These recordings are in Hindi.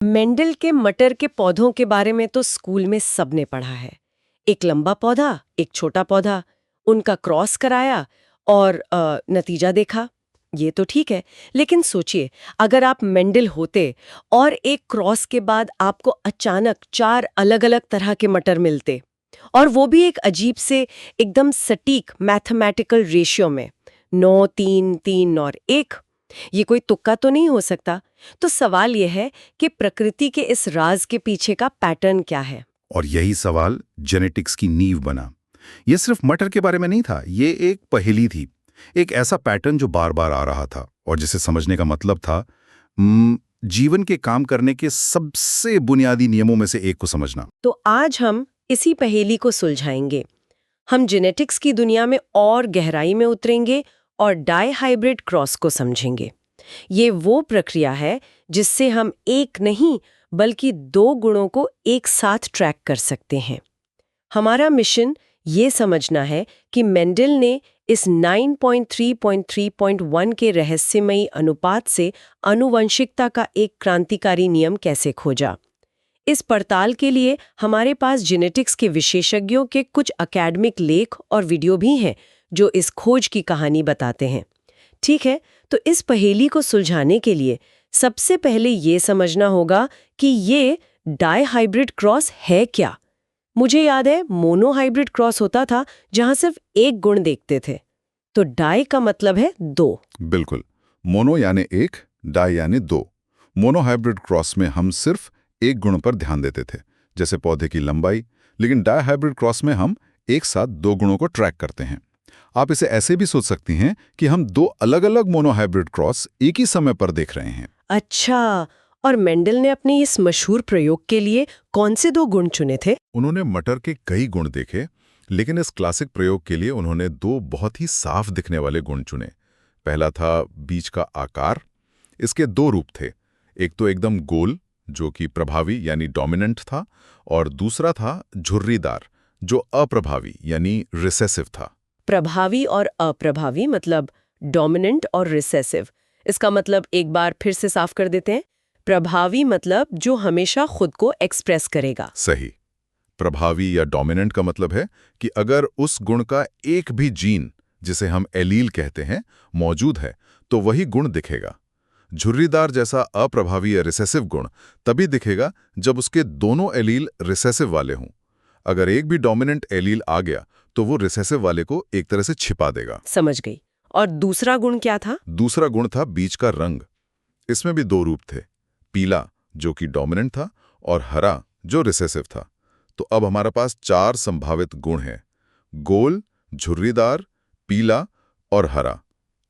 मेंडल के मटर के पौधों के बारे में तो स्कूल में सबने पढ़ा है। एक लंबा पौधा, एक छोटा पौधा, उनका क्रॉस कराया और नतीजा देखा। ये तो ठीक है, लेकिन सोचिए, अगर आप मेंडल होते और एक क्रॉस के बाद आपको अचानक 4 अलग-अलग तरह के मटर मिलते, और वो भी एक अजीब से एकदम सटीक मैथमेटिकल रेशियो में 9, 3, 3 और 1। ये कोई तुक्का तो नहीं हो सकता। तो सवाल यह है कि प्रकृति के इस राज के पीछे का पैटर्न क्या है। और यही सवाल जेनेटिक्स की नींव बना। ये सिर्फ मटर के बारे में नहीं था, ये एक पहेली थी, एक ऐसा पैटर्न जो बार बार आ रहा था और जिसे समझने का मतलब था जीवन के काम करने के सबसे बुनियादी नियमों में से एक को समझना। तो आज हम इसी पहेली को सुलझाएंगे। हम जेनेटिक्स की दुनिया में और गहराई में उतरेंगे और डाई हाइब्रिड क्रॉस को समझेंगे। ये वो प्रक्रिया है जिससे हम एक नहीं बल्कि 2 गुणों को एक साथ ट्रैक कर सकते हैं। हमारा मिशन ये समझना है कि मेंडल ने इस 9.3.3.1 के रहस्यमयी अनुपात से आनुवंशिकता का एक क्रांतिकारी नियम कैसे खोजा। इस पड़ताल के लिए हमारे पास जेनेटिक्स के विशेषज्ञों के कुछ अकेडमिक लेख और वीडियो भी हैं जो इस खोज की कहानी बताते हैं। ठीक है, तो इस पहेली को सुलझाने के लिए सबसे पहले ये समझना होगा कि ये डाई हाइब्रिड क्रॉस है क्या। मुझे याद है मोनो हाइब्रिड क्रॉस होता था जहां सिर्फ एक गुण देखते थे। तो डाई का मतलब है 2। बिल्कुल, मोनो यानी एक, डाई यानी 2। मोनो हाइब्रिड क्रॉस में हम सिर्फ एक गुण पर ध्यान देते थे, जैसे पौधे की लंबाई, लेकिन डाई हाइब्रिड क्रॉस में हम एक साथ 2 गुणों को ट्रैक करते हैं। आप इसे ऐसे भी सोच सकती हैं कि हम 2 अलग-अलग मोनो हाइब्रिड क्रॉस एक ही समय पर देख रहे हैं। अच्छा, और मेंडल ने अपने इस मशहूर प्रयोग के लिए कौन से 2 गुण चुने थे? उन्होंने मटर के कई गुण देखे, लेकिन इस क्लासिक प्रयोग के लिए उन्होंने 2 बहुत ही साफ दिखने वाले गुण चुने। पहला था बीज का आकार। इसके 2 रूप थे, एक तो एकदम गोल जो कि प्रभावी यानी डोमिनेंट था, और दूसरा था झुर्रीदार जो अप्रभावी यानी रिसेसिव था। प्रभावी और अप्रभावी मतलब डोमिनेंट और रिसेसिव। इसका मतलब एक बार फिर से साफ कर देते हैं। प्रभावी मतलब जो हमेशा खुद को एक्सप्रेस करेगा। सही। प्रभावी या डोमिनेंट का मतलब है कि अगर उस गुण का एक भी जीन, जिसे हम एलील कहते हैं, मौजूद है तो वही गुण दिखेगा। झुर्रीदार जैसा अप्रभावी या रिसेसिव गुण तभी दिखेगा जब उसके दोनों एलील रिसेसिव वाले हों। अगर एक भी डोमिनेंट एलील आ गया तो वो रिसेसिव वाले को एक तरह से छिपा देगा। समझ गई। और दूसरा गुण क्या था? दूसरा गुण था बीज का रंग। इसमें भी 2 रूप थे, पीला जो कि डोमिनेंट था और हरा जो रिसेसिव था। तो अब हमारे पास 4 संभावित गुण हैं, गोल, झुर्रीदार, पीला और हरा।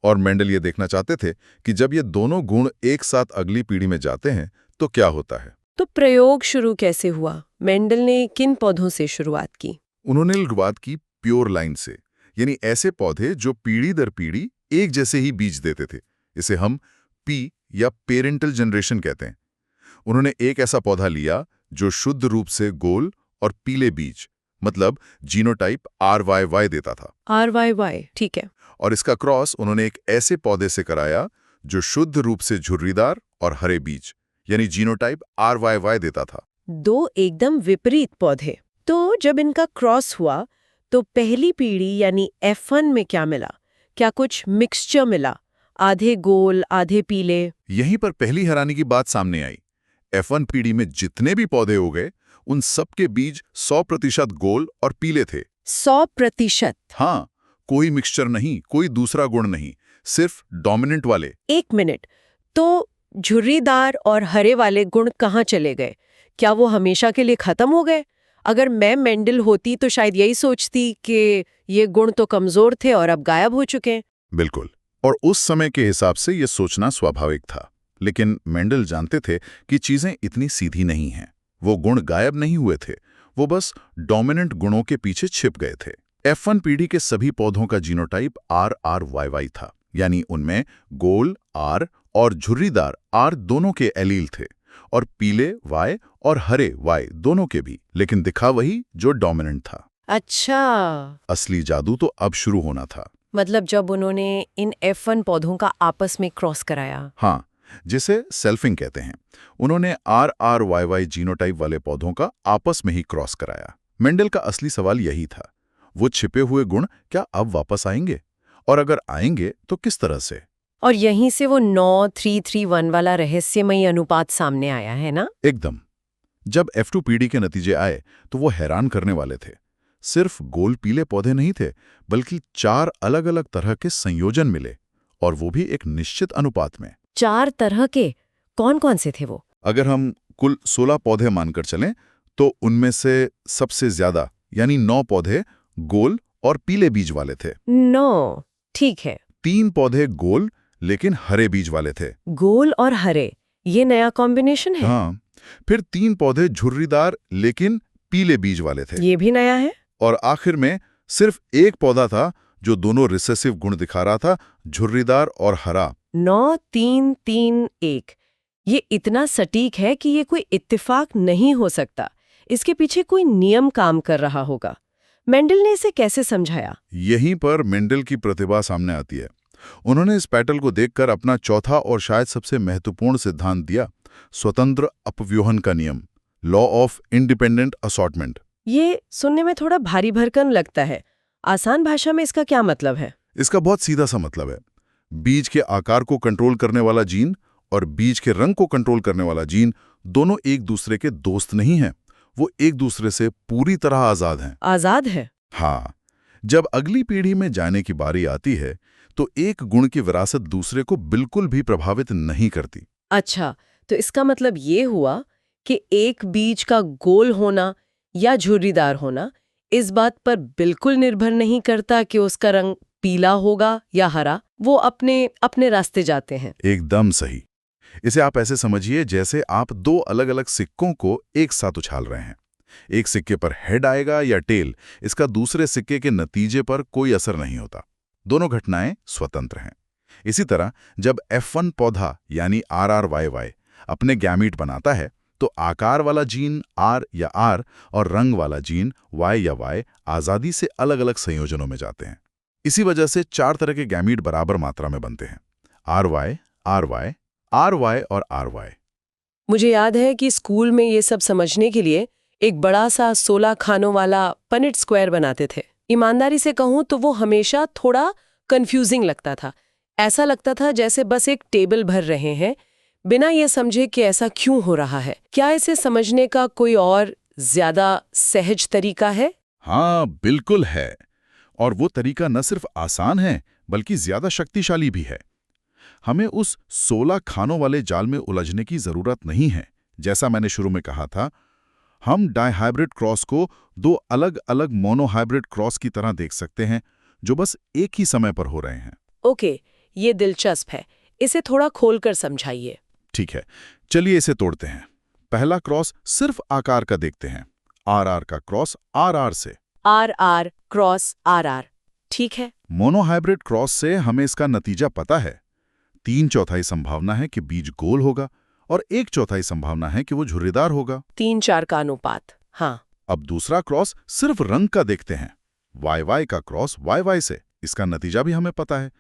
और मेंडल ये देखना चाहते थे कि जब ये दोनों गुण एक साथ अगली पीढ़ी में जाते हैं तो क्या होता है। तो प्रयोग शुरू कैसे हुआ? मेंडल ने किन पौधों से शुरुआत की? उन्होंने शुरुआत की प्योर लाइन से, यानी ऐसे पौधे जो पीढ़ी दर पीढ़ी एक जैसे ही बीज देते थे। इसे हम पी या पेरेंटल जनरेशन कहते हैं। उन्होंने एक ऐसा पौधा लिया जो शुद्ध रूप से गोल और पीले बीज, मतलब जीनोटाइप RYY देता था। RYY, ठीक है। और इसका क्रॉस उन्होंने एक ऐसे पौधे से कराया जो शुद्ध रूप से झुर्रीदार और हरे बीज, यानी जीनोटाइप RYY देता था। 2 एकदम विपरीत पौधे। तो जब इनका क्रॉस हुआ तो पहली पीढ़ी यानी F1 में क्या मिला? क्या कुछ मिक्सचर मिला? आधे गोल, आधे पीले? यहीं पर पहली हैरानी की बात सामने आई। F1 पीढ़ी में जितने भी पौधे उगे, उन सबके बीज 100% गोल और पीले थे। 100%? हाँ, कोई मिक्सचर नहीं, कोई दूसरा गुण नहीं, सिर्फ डोमिनेंट वाले। 1 मिनट, तो झुर्रीदार और हरे वाले गुण कहाँ चले गए? क्या वो हमेशा के लिए खत्म हो गए? अगर मैं मेंडल होती तो शायद यही सोचती कि ये गुण तो कमजोर थे और अब गायब हो चुके हैं। बिल्कुल, और उस समय के हिसाब से ये सोचना स्वाभाविक था। लेकिन मेंडल जानते थे कि चीजें इतनी सीधी नहीं हैं। वो गुण गायब नहीं हुए थे, वो बस डोमिनेंट गुणों के पीछे छिप गए थे। F1 पीढ़ी के सभी पौधों का जीनोटाइप RRYY था, यानी उनमें गोल R और झुर्रीदार R दोनों के एलील थे, और पीले Y और हरे Y दोनों के भी, लेकिन दिखा वही जो डोमिनेंट था। अच्छा, असली जादू तो अब शुरू होना था। मतलब जब उन्होंने इन F1 पौधों का आपस में क्रॉस कराया। हाँ, जिसे सेल्फिंग कहते हैं। उन्होंने RRYY जीनोटाइप वाले पौधों का आपस में ही क्रॉस कराया। मेंडल का असली सवाल यही था, वो छिपे हुए गुण क्या अब वापस आएंगे, और अगर आएंगे तो किस तरह से। और यहीं से वो 9-3-3-1 वाला रहस्यमयी अनुपात सामने आया है ना? एकदम। जब F2PD के नतीजे आए तो वो हैरान करने वाले थे। सिर्फ गोल पीले पौधे नहीं थे, बल्कि 4 अलग-अलग तरह के संयोजन मिले, और वो भी एक निश्चित अनुपात में। 4 तरह के? कौन-कौन से थे वो? अगर हम कुल 16 पौधे मानकर चलें, तो उनमें से सबसे ज्यादा यानी 9 पौधे गोल और पीले बीज वाले थे। 9, ठीक है। 3 पौधे गोल लेकिन हरे बीज वाले थे। गोल और हरे, ये नया कॉम्बिनेशन है? हाँ। फिर 3 पौधे झुर्रीदार लेकिन पीले बीज वाले थे। ये भी नया है? और आखिर में सिर्फ एक पौधा था जो दोनों रिसेसिव गुण दिखा रहा था, झुर्रीदार और हरा। 9-3-3-1, ये इतना सटीक है कि ये कोई इत्तेफाक नहीं हो सकता। इसके पीछे कोई नियम काम कर रहा होगा। मेंडल ने इसे कैसे समझाया? यहीं पर मेंडल की प्रतिभा सामने आती है। उन्होंने इस पैटर्न को देखकर अपना चौथा और शायद सबसे महत्वपूर्ण सिद्धांत दिया, स्वतंत्र अपव्यूहन का नियम, लॉ ऑफ इंडिपेंडेंट असॉर्टमेंट। ये सुनने में थोड़ा भारी भरकम लगता है। आसान भाषा में इसका क्या मतलब है? इसका बहुत सीधा सा मतलब है, बीज के आकार को कंट्रोल करने वाला जीन और बीज के रंग को कंट्रोल करने वाला जीन दोनों एक दूसरे के दोस्त नहीं हैं, वो एक दूसरे से पूरी तरह आजाद हैं। आजाद है? हाँ, जब अगली पीढ़ी में जाने की बारी आती है तो एक गुण की विरासत दूसरे को बिल्कुल भी प्रभावित नहीं करती। अच्छा, तो इसका मतलब ये हुआ कि एक बीज का गोल होना या झुर्रीदार होना इस बात पर बिल्कुल निर्भर नहीं करता कि उसका रंग पीला होगा या हरा। वो अपने अपने रास्ते जाते हैं। एकदम सही। इसे आप ऐसे समझिए जैसे आप 2 अलग-अलग सिक्कों को एक साथ उछाल रहे हैं। एक सिक्के पर हेड आएगा या टेल, इसका दूसरे सिक्के के नतीजे पर कोई असर नहीं होता। दोनों घटनाएं स्वतंत्र हैं। इसी तरह जब F1 पौधा यानी RRYY अपने गैमीट बनाता है, तो आकार वाला जीन R या R और रंग वाला जीन Y या Y आजादी से अलग-अलग संयोजनों में जाते हैं। इसी वजह से 4 तरह के गैमीट बराबर मात्रा में बनते हैं, RY, RY, RY और RY। मुझे याद है कि स्कूल में ये सब समझने के लिए एक बड़ा सा 16 खानों वाला पनेट स्क्वायर बनाते थे। ईमानदारी से कहूँ तो वो हमेशा थोड़ा कंफ्यूजिंग लगता था। ऐसा लगता था जैसे बस एक टेबल भर रहे हैं, बिना ये समझे कि ऐसा क्यों हो रहा है। क्या इसे समझने का कोई और ज्यादा सहज तरीका है? हाँ, बिल्कुल है। और वो तरीका न सिर्फ आसान है, बल्कि ज्यादा शक्तिशाली भी है। हमें उस 16 खानों वाले जाल में उलझने की जरूरत नहीं है। जैसा मैंने शुरू में कहा था, हम डायहाइब्रिड क्रॉस को 2 अलग-अलग मोनोहाइब्रिड क्रॉस की तरह देख सकते हैं, जो बस एक ही समय पर हो रहे हैं। ओके, ये दिलचस्प है। इसे थोड़ा खोलकर समझाइए। ठीक है, चलिए इसे तोड़ते हैं। पहला क्रॉस सिर्फ आकार का देखते हैं, RR का क्रॉस RR से। RR क्रॉस RR, ठीक है। मोनोहाइब्रिड क्रॉस से हमें इसका नतीजा पता है। 3/4 संभावना है कि बीज गोल होगा और 1/4 संभावना है कि वो झुर्रीदार होगा। 3-4 का अनुपात, हाँ। अब दूसरा क्रॉस सिर्फ रंग का देखते हैं, YY का क्रॉस YY से। इसका नतीजा भी हमें पता है।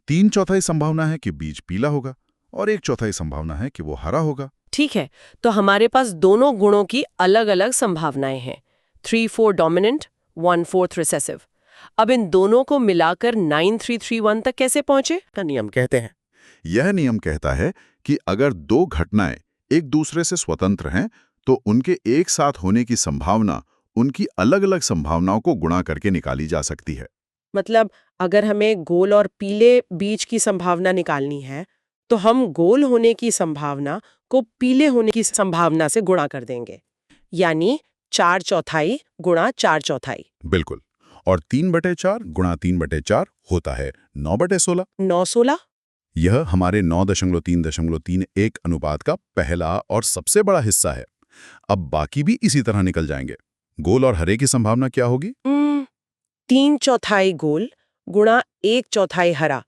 3/4 संभावना है कि बीज पीला होगा और 1/4 संभावना है कि वो हरा होगा। ठीक है, तो हमारे पास दोनों गुणों की अलग-अलग संभावनाएं हैं। 3-4 डोमिनेंट, 1/4 रिसेसिव। अब इन दोनों को मिलाकर 9-3-3-1 तक कैसे पहुंचे का नियम कहते हैं। यह नियम कहता है कि अगर 2 घटनाएं एक दूसरे से स्वतंत्र हैं, तो उनके एक साथ होने की संभावना उनकी अलग-अलग संभावनाओं को गुणा करके निकाली जा सकती है। मतलब अगर हमें गोल और पीले बीज की संभावना निकालनी है, तो हम गोल होने की संभावना को पीले होने की संभावना से गुणा कर देंगे, यानी 4/4 गुणा 4/4। बिल्कुल। और 3/4 गुणा 3/4 होता है 9/16। 9/16। यह हमारे 9.3.31 अनुपात का पहला और सबसे बड़ा हिस्सा है। अब बाकी भी इसी तरह निकल जाएंगे। गोल और हरे की संभावना क्या होगी? 3/4 गोल गुणा 1/4 हरा,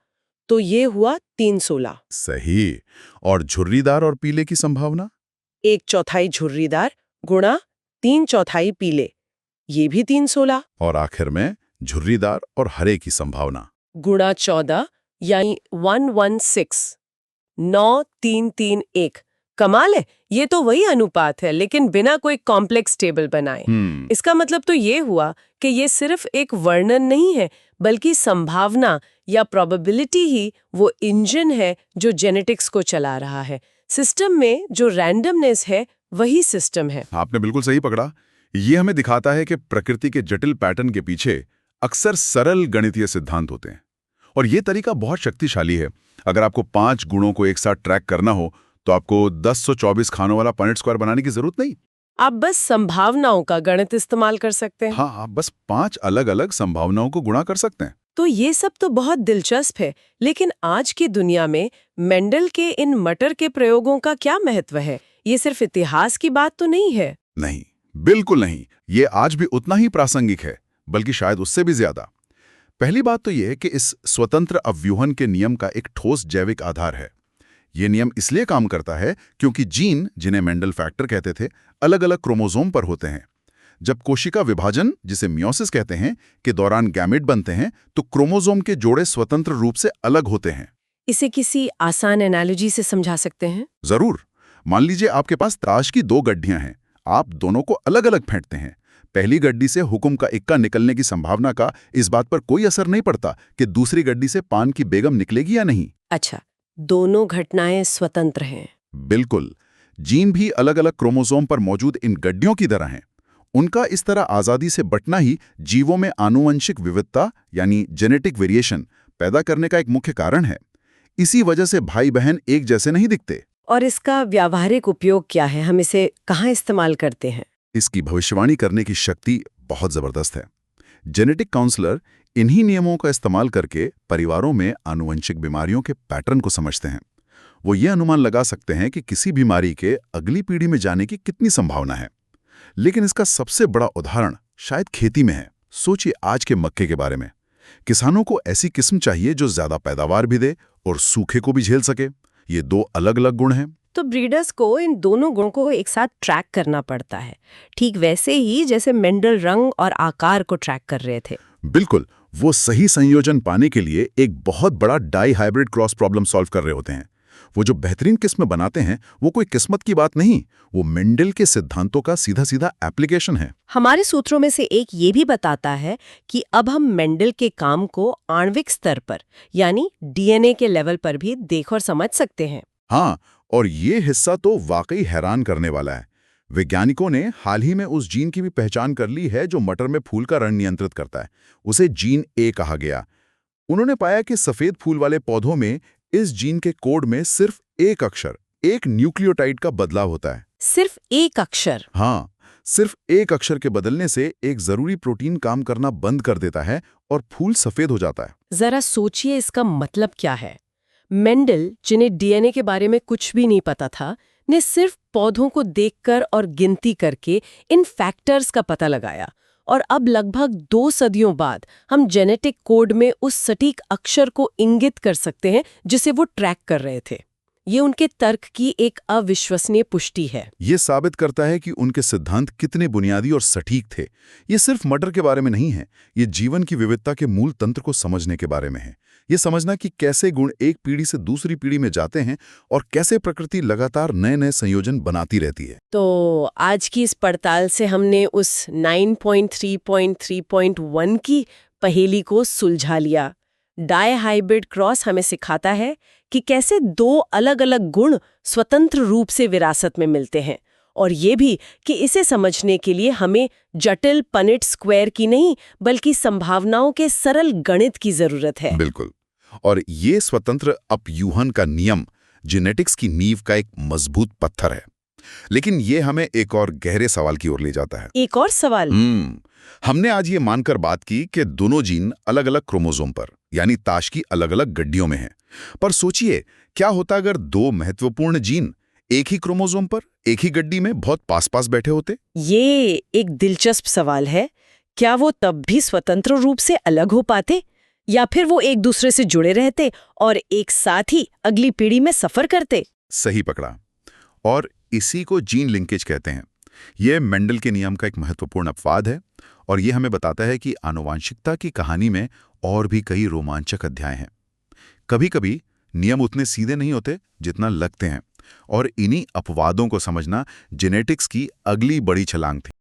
तो ये हुआ 3/16। सही। और झुर्रीदार और पीले की संभावना? 1/4 झुर्रीदार गुणा 3/4 पीले, ये भी 3/16। और आखिर में झुर्रीदार और हरे की संभावना? गुणा 14, यानी 116। 9-3-3-1। कमाल है, ये तो वही अनुपात है लेकिन बिना कोई कॉम्प्लेक्स टेबल बनाए। इसका मतलब तो ये हुआ कि ये सिर्फ एक वर्णन नहीं है बल्कि संभावना या प्रोबेबिलिटी ही वो इंजन है जो जेनेटिक्स को चला रहा है। सिस्टम में जो रैंडमनेस है वही सिस्टम है। आपने बिल्कुल सही पकड़ा। ये हमें दिखाता है कि प्रकृति के जटिल पैटर्न के पीछे अक्सर सरल गणितीय सिद्धांत होते हैं और ये तरीका बहुत शक्तिशाली है। अगर आपको 5 गुणों को एक साथ ट्रैक करना हो तो आपको 1024 खानों वाला पनेट स्क्वायर बनाने की जरूरत नहीं। आप बस संभावनाओं का गणित इस्तेमाल कर सकते हैं। हाँ, आप बस 5 अलग-अलग संभावनाओं को गुणा कर सकते हैं। तो ये सब तो बहुत दिलचस्प है, लेकिन आज की दुनिया में मेंडल के इन मटर के प्रयोगों का क्या महत्व है? ये सिर्फ इतिहास की बात तो नहीं है। नहीं, बिल्कुल नहीं। ये आज भी उतना ही प्रासंगिक है, बल्कि शायद उससे भी ज्यादा। पहली बात तो यह है कि इस स्वतंत्र अव्यूहन के नियम का एक ठोस जैविक आधार है। ये नियम इसलिए काम करता है क्योंकि जीन, जिन्हें मेंडल फैक्टर कहते थे, अलग-अलग क्रोमोसोम पर होते हैं। जब कोशिका विभाजन, जिसे मियोसिस कहते हैं, के दौरान गैमेट बनते हैं, तो क्रोमोसोम के जोड़े स्वतंत्र रूप से अलग होते हैं। इसे किसी आसान एनालॉजी से समझा सकते हैं? जरूर। मान लीजिए आपके पास ताश की 2 गड्डियां हैं। आप दोनों को अलग-अलग फेंटते हैं। पहली गड्डी से हुक्म का इक्का निकलने की संभावना का इस बात पर कोई असर नहीं पड़ता कि दूसरी गड्डी से पान की बेगम निकलेगी या नहीं। अच्छा, दोनों घटनाएं स्वतंत्र हैं। बिल्कुल। जीन भी अलग-अलग क्रोमोसोम पर मौजूद इन गड्डियों की तरह हैं। उनका इस तरह आजादी से बंटना ही जीवों में आनुवंशिक विविधता यानी जेनेटिक वेरिएशन पैदा करने का एक मुख्य कारण है। इसी वजह से भाई बहन एक जैसे नहीं दिखते। और इसका व्यावहारिक उपयोग क्या है? हम इसे कहाँ इस्तेमाल करते हैं? इसकी भविष्यवाणी करने की शक्ति बहुत जबरदस्त है। जेनेटिक काउंसलर इन्हीं नियमों का इस्तेमाल करके परिवारों में आनुवंशिक बीमारियों के पैटर्न को समझते हैं। वो ये अनुमान लगा सकते हैं कि किसी बीमारी के अगली पीढ़ी में जाने की कितनी संभावना है। लेकिन इसका सबसे बड़ा उदाहरण शायद खेती में है। सोचिए आज के मक्के के बारे में। किसानों को ऐसी किस्म चाहिए जो ज्यादा पैदावार भी दे और सूखे को भी झेल सके। ये 2 अलग-अलग गुण हैं। तो ब्रीडर्स को इन दोनों गुणों को एक साथ ट्रैक करना पड़ता है, ठीक वैसे ही जैसे मेंडल रंग और आकार को ट्रैक कर रहे थे। बिल्कुल। वो सही संयोजन पाने के लिए एक बहुत बड़ा dihybrid cross problem solve कर रहे होते हैं। वो जो बेहतरीन किस्म बनाते हैं वो कोई किस्मत की बात नहीं, वो मेंडल के सिद्धांतों का सीधा-सीधा एप्लीकेशन है। हमारे सूत्रों में से एक ये भी बताता है कि अब हम मेंडल के काम को आणविक स्तर पर यानी डीएनए के लेवल पर भी देख और समझ सकते हैं। हाँ, और ये हिस्सा तो वाकई हैरान करने वाला है। वैज्ञानिकों ने हाल ही में उस जीन की भी पहचान कर ली है जो मटर में फूल का रंग नियंत्रित करता है। उसे जीन ए कहा गया। उन्होंने पाया कि सफेद फूल वाले पौधों में इस जीन के कोड में सिर्फ एक अक्षर, एक न्यूक्लियोटाइड का बदलाव होता है। सिर्फ एक अक्षर? हाँ, सिर्फ एक अक्षर के बदलने से एक जरूरी प्रोटीन काम करना बंद कर देता है और फूल सफेद हो जाता है। जरा सोचिए इसका मतलब क्या है। मेंडल, जिन्हें डीएनए के बारे में कुछ भी नहीं पता था, ने सिर्फ पौधों को देखकर और गिनती करके इन फैक्टर्स का पता लगाया और अब लगभग 2 सदियों बाद हम जेनेटिक कोड में उस सटीक अक्षर को इंगित कर सकते हैं जिसे वो ट्रैक कर रहे थे। ये उनके तर्क की एक अविश्वसनीय पुष्टि है। ये साबित करता है कि उनके सिद्धांत कितने बुनियादी और सटीक थे। ये सिर्फ मटर के बारे में नहीं है, ये जीवन की विविधता के मूल तंत्र को समझने के बारे में है। ये समझना कि कैसे गुण एक पीढ़ी से दूसरी पीढ़ी में जाते हैं और कैसे प्रकृति लगातार नए-नए संयोजन बनाती रहती है। तो आज की इस पड़ताल से हमने उस 9.3.3.1 की पहेली को सुलझा लिया। डाई हाइब्रिड क्रॉस हमें सिखाता है कि कैसे 2 अलग-अलग गुण स्वतंत्र रूप से विरासत में मिलते हैं, और ये भी कि इसे समझने के लिए हमें जटिल पनेट स्क्वायर की नहीं बल्कि संभावनाओं के सरल गणित की जरूरत है। बिल्कुल। और ये स्वतंत्र अपयूहन का नियम जेनेटिक्स की नींव का एक मजबूत पत्थर है। लेकिन ये हमें एक और गहरे सवाल की ओर ले जाता है। एक और सवाल? हमने आज ये मानकर बात की कि दोनों जीन अलग-अलग क्रोमोसोम पर यानी ताश की अलग-अलग गड्डियों में हैं। पर सोचिए, क्या होता अगर 2 महत्वपूर्ण जीन एक ही क्रोमोसोम पर एक ही गड्डी में बहुत पास-पास बैठे होते? ये एक दिलचस्प सवाल है। क्या वो तब भी स्वतंत्र रूप से अलग हो पाते, या फिर वो एक दूसरे से जुड़े रहते और एक साथ ही अगली पीढ़ी में सफर करते? सही पकड़ा। और इसी को जीन लिंकेज कहते हैं। यह मेंडल के नियम का एक महत्वपूर्ण अपवाद है और ये हमें बताता है कि आनुवांशिकता की कहानी में और भी कई रोमांचक अध्याय हैं। कभी-कभी नियम उतने सीधे नहीं होते जितना लगते हैं। और इन्हीं अपवादों को समझना जेनेटिक्स की अगली बड़ी छलांग थी।